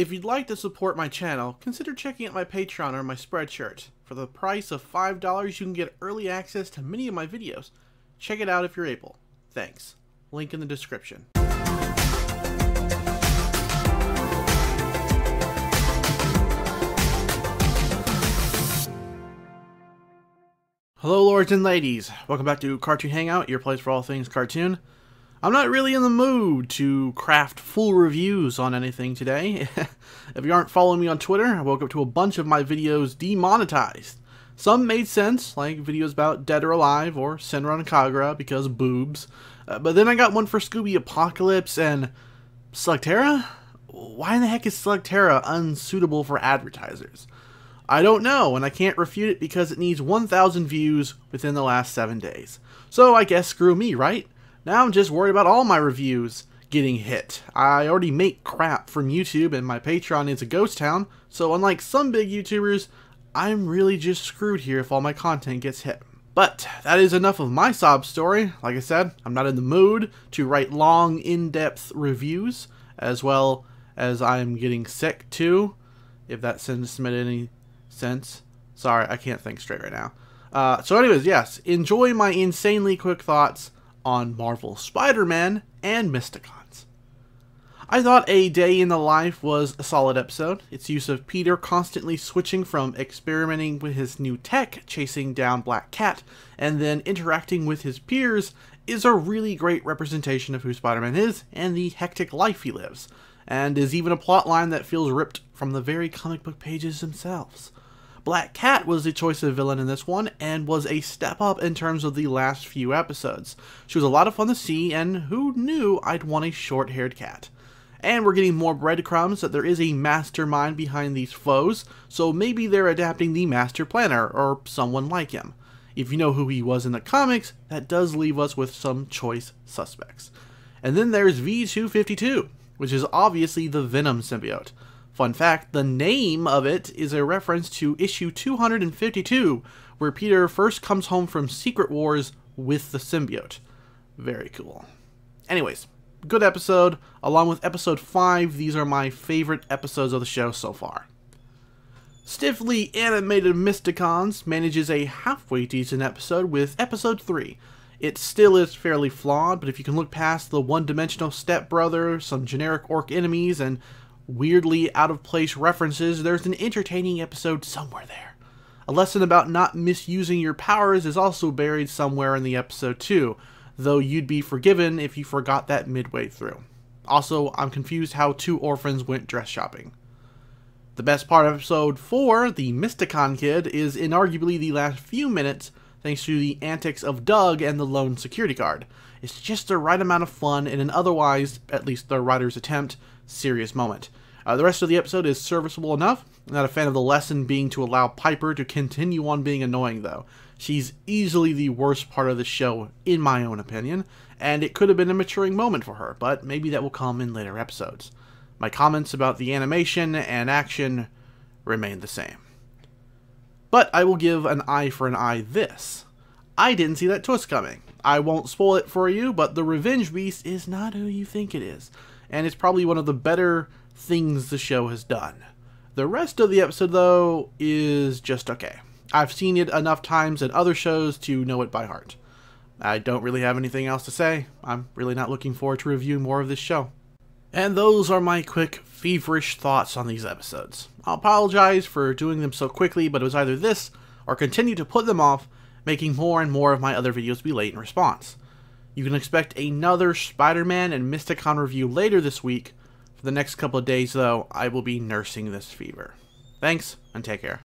If you'd like to support my channel, consider checking out my Patreon or my Spreadshirt. For the price of $5, you can get early access to many of my videos. Check it out if you're able. Thanks. Link in the description. Hello lords and ladies, welcome back to Cartoon Hangout, your place for all things cartoon. I'm not really in the mood to craft full reviews on anything today. If you aren't following me on Twitter, I woke up to a bunch of my videos demonetized. Some made sense, like videos about Dead or Alive or Senran and Kagura because boobs. But then I got one for Scooby Apocalypse and Slugterra? Why in the heck is Slugterra unsuitable for advertisers? I don't know, and I can't refute it because it needs 1,000 views within the last 7 days. So I guess screw me, right? Now I'm just worried about all my reviews getting hit. I already make crap from YouTube and my Patreon is a ghost town, so unlike some big YouTubers, I'm really just screwed here if all my content gets hit. But that is enough of my sob story. Like I said, I'm not in the mood to write long, in-depth reviews, as well as I'm getting sick too, if that sentence made any sense. Sorry, I can't think straight right now. So anyways, yes, enjoy my insanely quick thoughts on Marvel Spider-Man and Mysticons. I thought A Day in the Life was a solid episode. Its use of Peter constantly switching from experimenting with his new tech, chasing down Black Cat, and then interacting with his peers is a really great representation of who Spider-Man is and the hectic life he lives, and is even a plotline that feels ripped from the very comic book pages themselves. Black Cat was the choice of villain in this one, and was a step up in terms of the last few episodes. She was a lot of fun to see, and who knew I'd want a short-haired cat. And we're getting more breadcrumbs that there is a mastermind behind these foes, so maybe they're adapting the Master Planner, or someone like him. If you know who he was in the comics, that does leave us with some choice suspects. And then there's V252, which is obviously the Venom symbiote. Fun fact, the name of it is a reference to issue 252, where Peter first comes home from Secret Wars with the symbiote. Very cool. Anyways, good episode. Along with episode 5, these are my favorite episodes of the show so far. Stiffly animated Mysticons manages a halfway decent episode with episode 3. It still is fairly flawed, but if you can look past the one-dimensional stepbrother, some generic orc enemies, and weirdly out-of-place references, there's an entertaining episode somewhere there. A lesson about not misusing your powers is also buried somewhere in the episode too, though you'd be forgiven if you forgot that midway through. Also, I'm confused how 2 orphans went dress shopping. The best part of episode 4, the Mysticon Kid, is inarguably the last few minutes thanks to the antics of Doug and the lone security guard. It's just the right amount of fun in an otherwise, at least the writer's attempt, serious moment. The rest of the episode is serviceable enough. I'm not a fan of the lesson being to allow Piper to continue on being annoying though. She's easily the worst part of the show in my own opinion, and it could have been a maturing moment for her, but maybe that will come in later episodes. My comments about the animation and action remain the same. But I will give an eye for an eye this. I didn't see that twist coming. I won't spoil it for you, but the Revenge Beast is not who you think it is, and it's probably one of the better things the show has done. The rest of the episode, though, is just okay. I've seen it enough times in other shows to know it by heart. I don't really have anything else to say. I'm really not looking forward to reviewing more of this show. And those are my quick, feverish thoughts on these episodes. I'll apologize for doing them so quickly, but it was either this or continue to put them off, making more and more of my other videos be late in response. You can expect another Spider-Man and Mysticon review later this week. For the next couple of days, though, I will be nursing this fever. Thanks, and take care.